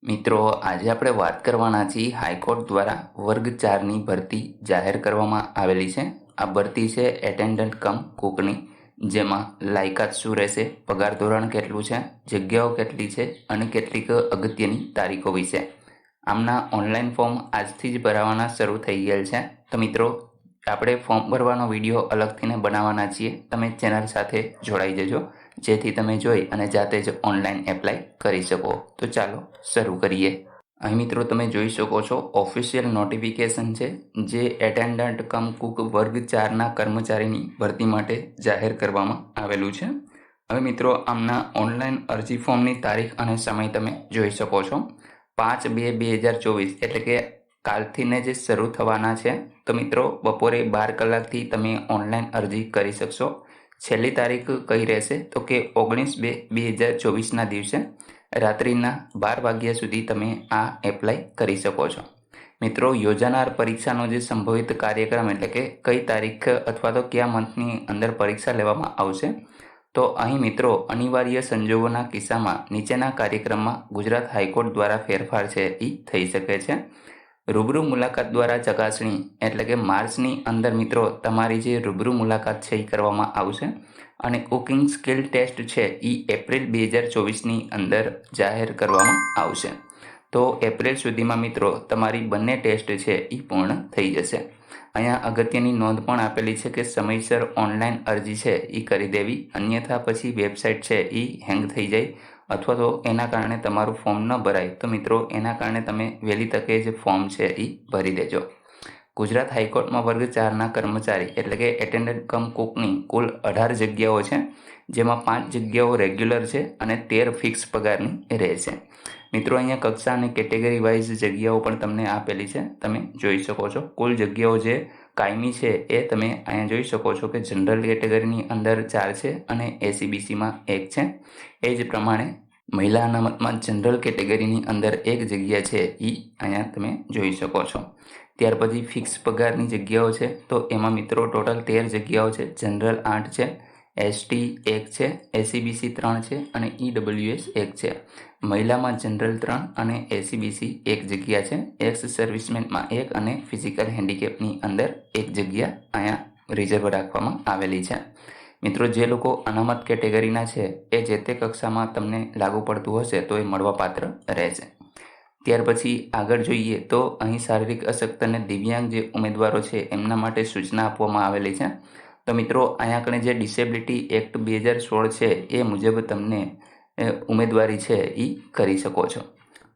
મિત્રો, આજે આપણે વાત કરવાના છીએ હાઈકોર્ટ દ્વારા વર્ગ 4ની ભરતી જાહેર કરવામાં આવેલી છે. આ ભરતી છે એટેન્ડન્ટ કમ કુકની, જેમાં લાયકાત શું રહેશે, પગાર ધોરણ કેટલું છે, જગ્યાઓ કેટલી છે અને કેટલીક અગત્યની તારીખો વિશે. આમના ઓનલાઈન ફોર્મ આજથી જ ભરાવાના શરૂ થઈ ગયેલ છે. તો મિત્રો, આપણે ફોર્મ ભરવાનો વિડીયો અલગથીને બનાવવાના છીએ. તમે ચેનલ સાથે જોડાઈ જજો, જેથી તમે જોઈ અને જાતે જ ઓનલાઈન એપ્લાય કરી શકો. તો ચાલો શરૂ કરીએ. અહીં મિત્રો તમે જોઈ શકો છો ઓફિશિયલ નોટિફિકેશન છે, જે એટેન્ડન્ટ કમ કુક વર્ગ 4ના કર્મચારીની ભરતી માટે જાહેર કરવામાં આવેલું છે. હવે મિત્રો, આમના ઓનલાઈન અરજી ફોર્મની તારીખ અને સમય તમે જોઈ શકો છો. 5/2/2024 એટલે કે કાલથીને જે શરૂ થવાના છે. તો મિત્રો, બપોરે 12 કલાકથી તમે ઓનલાઈન અરજી કરી શકશો. છેલ્લી તારીખ કઈ રહેશે તો કે 19/2/2024ના દિવસે રાત્રિના 12 વાગ્યા સુધી તમે આ એપ્લાય કરી શકો છો. મિત્રો, યોજાનાર પરીક્ષાનો જે સંભવિત કાર્યક્રમ એટલે કે કઈ તારીખ અથવા તો કયા મંથની અંદર પરીક્ષા લેવામાં આવશે, તો અહીં મિત્રો અનિવાર્ય સંજોગોના કિસ્સામાં નીચેના કાર્યક્રમમાં ગુજરાત હાઈકોર્ટ દ્વારા ફેરફાર છે એ થઈ શકે છે. રૂબરૂ મુલાકાત દ્વારા ચકાસણી એટલે કે માર્ચની અંદર મિત્રો તમારી જે રૂબરૂ મુલાકાત છે એ કરવામાં આવશે. અને કુકિંગ સ્કિલ ટેસ્ટ છે એ એપ્રિલ 2024ની અંદર જાહેર કરવામાં આવશે. તો એપ્રિલ સુધીમાં મિત્રો તમારી બંને ટેસ્ટ છે એ પૂર્ણ થઈ જશે. અહીંયા અગત્યની નોંધ પણ આપેલી છે કે સમયસર ઓનલાઈન અરજી છે એ કરી દેવી, અન્યથા પછી વેબસાઇટ છે એ હેંગ થઈ જાય અથવા તો એના કારણે તમારું ફોર્મ ન ભરાય. તો મિત્રો એના કારણે તમે વહેલી તકે જે ફોર્મ છે એ ભરી દેજો. ગુજરાત હાઈકોર્ટમાં વર્ગ 4ના કર્મચારી એટલે કે એટેન્ડન્ટ કમ કુકની કુલ 18 જગ્યાઓ છે, જેમાં 5 જગ્યાઓ રેગ્યુલર છે અને 13 ફિક્સ પગારની રહેશે. મિત્રો, અહીંયા કક્ષા અને કેટેગરી વાઇઝ જગ્યાઓ પણ તમને આપેલી છે, તમે જોઈ શકો છો. કુલ જગ્યાઓ જે કાયમી છે એ તમે અહીંયા જોઈ શકો છો કે જનરલ કેટેગરીની અંદર 4 છે અને એસીબીસીમાં 1 છે. એ જ પ્રમાણે મહિલા અનામતમાં જનરલ કેટેગરીની અંદર 1 જગ્યા છે એ અહીંયા તમે જોઈ શકો છો. ત્યાર પછી ફિક્સ પગારની જગ્યાઓ છે, તો એમાં મિત્રો ટોટલ 13 જગ્યાઓ છે. જનરલ 8 છે, એસટી 1 છે, એસીબીસી 3 છે અને ઈડબ્લ્યુએસ 1 છે. મહિલામાં જનરલ 3 અને એસીબીસી 1 જગ્યા છે. એક્સ સર્વિસમેનમાં 1 અને ફિઝિકલ હેન્ડીકેપની અંદર 1 જગ્યા અહીંયા રિઝર્વ રાખવામાં આવેલી છે. મિત્રો, જે લોકો અનામત કેટેગરીના છે એ જે તે કક્ષામાં તમને લાગુ પડતું હશે તો એ મળવાપાત્ર રહેશે. ત્યાર પછી આગળ જોઈએ તો અહીં શારીરિક અશક્ત અને દિવ્યાંગ જે ઉમેદવારો છે એમના માટે સૂચના આપવામાં આવેલી છે. તો મિત્રો, અહીંયા આગળ જે ડિસેબિલિટી એક્ટ 2016 છે એ મુજબ તમને ઉમેદવારી છે એ કરી શકો છો.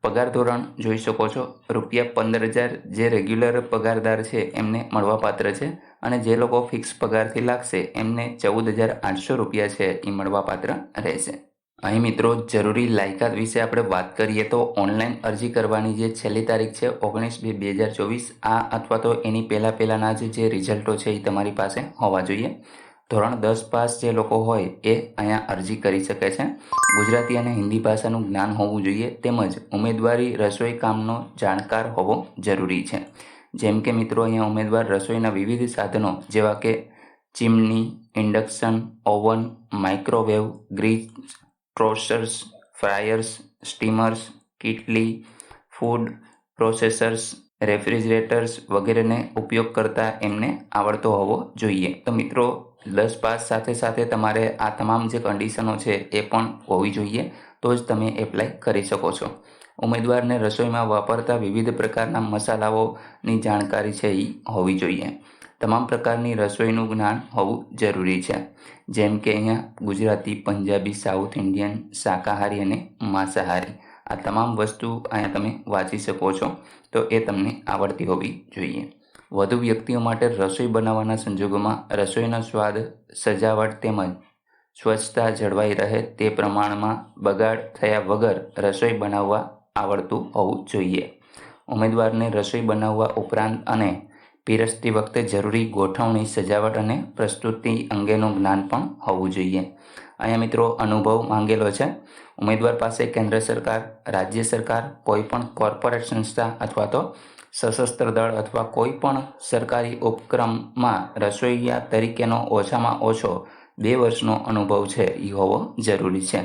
પગાર ધોરણ જોઈ શકો છો. ₹15,000 જે રેગ્યુલર પગારદાર છે એમને મળવાપાત્ર છે અને જે લોકો ફિક્સ પગારથી લાગશે એમને ₹14,800 છે એ મળવાપાત્ર રહેશે. અહીં મિત્રો જરૂરી લાયકાત વિશે આપણે વાત કરીએ તો ઓનલાઈન અરજી કરવાની જે છેલ્લી તારીખ છે 19/2/2024, આ અથવા તો એની પહેલાંના જે રિઝલ્ટો છે એ તમારી પાસે હોવા જોઈએ. ધોરણ 10 પાસ જે લોકો હોય એ અહીંયા અરજી કરી શકે છે. ગુજરાતી અને હિન્દી ભાષાનું જ્ઞાન હોવું જોઈએ, તેમજ ઉમેદવારી રસોઈ કામનો જાણકાર હોવો જરૂરી છે. જેમ કે મિત્રો અહીંયા ઉમેદવાર રસોઈના વિવિધ સાધનો જેવા કે chimney, induction, oven, microwave, grease, toasters, fryers, steamers, કીટલી, ફૂડ પ્રોસેસર્સ, રેફ્રિજરેટર્સ વગેરેને ઉપયોગ કરતા એમને આવડતો હોવો જોઈએ. તો મિત્રો 10 પાસ સાથે સાથે તમારે આ તમામ જે કન્ડિશનો છે એ પણ હોવી જોઈએ, તો જ તમે એપ્લાય કરી શકો છો. ઉમેદવારને રસોઈમાં વાપરતા વિવિધ પ્રકારના મસાલાઓની જાણકારી છે એ હોવી જોઈએ. તમામ પ્રકારની રસોઈનું જ્ઞાન હોવું જરૂરી છે. જેમ કે અહીંયા ગુજરાતી, પંજાબી, સાઉથ ઇન્ડિયન, શાકાહારી અને માંસાહારી, આ તમામ વસ્તુ અહીંયા તમે વાંચી શકો છો. તો એ તમને આવડતી હોવી જોઈએ. વધુ વ્યક્તિઓ માટે રસોઈ બનાવવાના સંજોગોમાં રસોઈનો સ્વાદ, સજાવટ તેમજ સ્વચ્છતા જળવાઈ રહે તે પ્રમાણમાં બગાડ થયા વગર રસોઈ બનાવવા આવડતું હોવું જોઈએ. ઉમેદવારને રસોઈ બનાવવા ઉપરાંત અને પીરસતી વખતે જરૂરી ગોઠવણી, સજાવટ અને પ્રસ્તુતિ અંગેનું જ્ઞાન પણ હોવું જોઈએ. અહીંયા મિત્રો અનુભવ માંગેલો છે. ઉમેદવાર પાસે કેન્દ્ર સરકાર, રાજ્ય સરકાર, કોઈ પણ કોર્પોરેટ સંસ્થા અથવા તો સશસ્ત્ર દળ અથવા કોઈ પણ સરકારી ઉપક્રમમાં રસોઈયા તરીકેનો ઓછામાં ઓછો 2 વર્ષનો અનુભવ છે એ હોવો જરૂરી છે.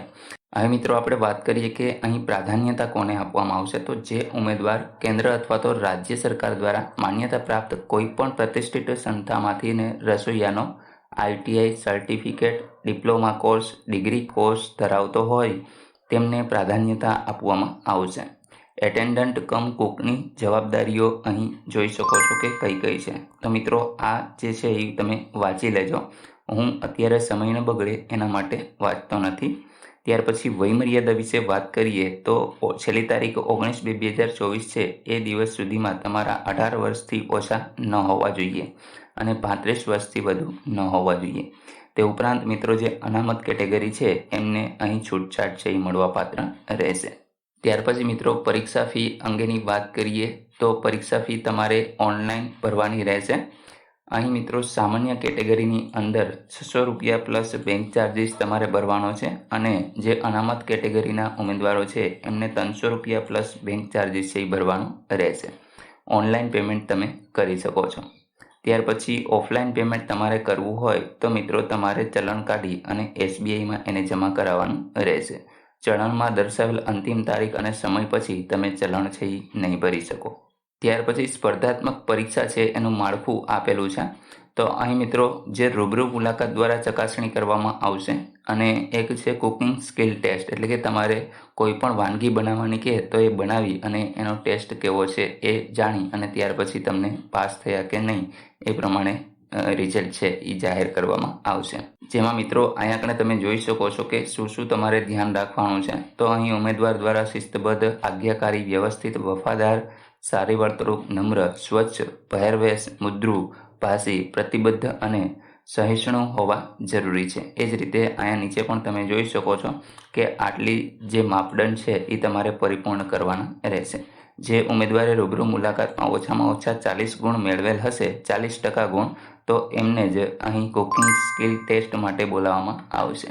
હવે મિત્રો આપણે વાત કરીએ કે અહીં પ્રાધાન્યતા કોને આપવામાં આવશે. તો જે ઉમેદવાર કેન્દ્ર અથવા તો રાજ્ય સરકાર દ્વારા માન્યતા પ્રાપ્ત કોઈપણ પ્રતિષ્ઠિત સંસ્થામાંથીને રસોઈયાનો ITI certificate, diploma course, degree course ધરાવતો હોય તેમને પ્રાધાન્યતા આપવામાં આવશે. એટેન્ડન્ટ કમ કુકની જવાબદારીઓ અહીં જોઈ શકો છો કે કઈ કઈ છે. તો મિત્રો આ જે છે એ તમે વાંચી લેજો. હું અત્યારે સમય ન બગડે એના માટે વાંચતો નથી. ત્યાર પછી વયમર્યાદા વિશે વાત કરીએ તો છેલ્લી તારીખ 19/2/2024 છે એ દિવસ સુધીમાં તમારા 18 વર્ષથી ઓછા ન હોવા જોઈએ અને 35 વર્ષથી વધુ ન હોવા જોઈએ. તે ઉપરાંત મિત્રો જે અનામત કેટેગરી છે એમને અહીં છૂટછાટ છે એ મળવાપાત્ર રહેશે. ત્યાર પછી મિત્રો પરીક્ષા ફી અંગેની વાત કરીએ તો પરીક્ષા ફી તમારે ઓનલાઈન ભરવાની રહેશે. અહીં મિત્રો સામાન્ય કેટેગરીની અંદર ₹600 પ્લસ બેંક ચાર્જીસ તમારે ભરવાનો છે અને જે અનામત કેટેગરીના ઉમેદવારો છે એમને ₹300 પ્લસ બેંક ચાર્જીસ છે એ ભરવાનું રહેશે. ઓનલાઈન પેમેન્ટ તમે કરી શકો છો. ત્યાર પછી ઓફલાઈન પેમેન્ટ તમારે કરવું હોય તો મિત્રો તમારે ચલણ કાઢી અને SBIમાં એને જમા કરાવવાનું રહેશે. ચલણમાં દર્શાવેલ અંતિમ તારીખ અને સમય પછી તમે ચલણ છે એ નહીં ભરી શકો. ત્યાર પછી સ્પર્ધાત્મક પરીક્ષા છે એનું માળખું આપેલું છે. તો અહીં મિત્રો જે રૂબરૂ મુલાકાત દ્વારા ચકાસણી કરવામાં આવશે અને એક છે કુકિંગ સ્કિલ ટેસ્ટ, એટલે કે તમારે કોઈ પણ વાનગી બનાવવાની કહે તો એ બનાવી અને એનો ટેસ્ટ કેવો છે એ જાણી અને ત્યાર પછી તમને પાસ થયા કે નહીં એ પ્રમાણે રિઝલ્ટ છે એ જાહેર કરવામાં આવશે. જેમાં મિત્રો અહીંયા કણે તમે જોઈ શકો છો કે શું શું તમારે ધ્યાન રાખવાનું છે. તો અહીં ઉમેદવાર દ્વારા શિસ્તબદ્ધ, આજ્ઞાકારી, વ્યવસ્થિત, વફાદાર, સારી વર્તણૂક, નમ્ર, સ્વચ્છ, પહેરવેશ, મુદ્રું, ભાષી, પ્રતિબદ્ધ અને સહિષ્ણુ હોવા જરૂરી છે. એ જ રીતે અહીંયા નીચે પણ તમે જોઈ શકો છો કે આટલી જે માપદંડ છે એ તમારે પરિપૂર્ણ કરવાના રહેશે. જે ઉમેદવારે રૂબરૂ મુલાકાતમાં ઓછામાં ઓછા 40 ગુણ મેળવેલ હશે, 40% ગુણ, તો એમને જ અહીં કુકિંગ સ્કિલ ટેસ્ટ માટે બોલાવવામાં આવશે.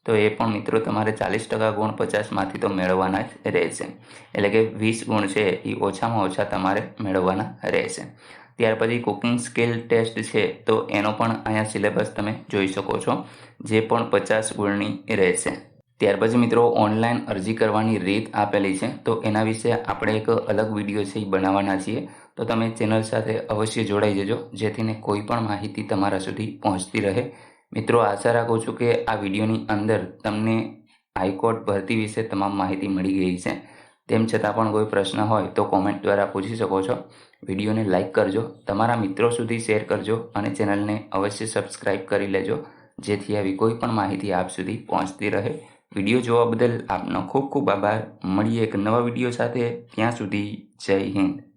તો એ પણ મિત્રો તમારે 40% ગુણ 50માંથી તો મેળવવાના જ રહેશે. એટલે કે 20 ગુણ છે એ ઓછામાં ઓછા તમારે મેળવવાના રહેશે. ત્યાર પછી કુકિંગ સ્કિલ ટેસ્ટ છે તો એનો પણ અહીંયા સિલેબસ તમે જોઈ શકો છો, જે પણ 50 ગુણની રહેશે. ત્યાર પછી મિત્રો ઓનલાઈન અરજી કરવાની રીત આપેલી છે. તો એના વિશે આપણે એક અલગ વિડીયો છે એ બનાવવાના છીએ. તો તમે ચેનલ સાથે અવશ્ય જોડાઈ જજો જેથીને કોઈ પણ માહિતી તમારા સુધી પહોંચતી રહે. મિત્રો આશા રાખું છું કે આ વિડીયોની અંદર તમને હાઈકોર્ટ ભરતી વિશે તમામ માહિતી મળી ગઈ છે. તેમ છતાં પણ કોઈ પ્રશ્ન હોય તો કોમેન્ટ દ્વારા પૂછી શકો છો. વિડીયોને લાઇક કરજો, તમારા મિત્રો સુધી શેર કરજો અને ચેનલને અવશ્ય સબસ્ક્રાઈબ કરી લેજો જેથી આવી કોઈ પણ માહિતી આપ સુધી પહોંચતી રહે. વિડીયો જોવા બદલ આપનો ખૂબ ખૂબ આભાર. મળીએ એક નવા વિડીયો સાથે. ત્યાં સુધી જય હિન્દ.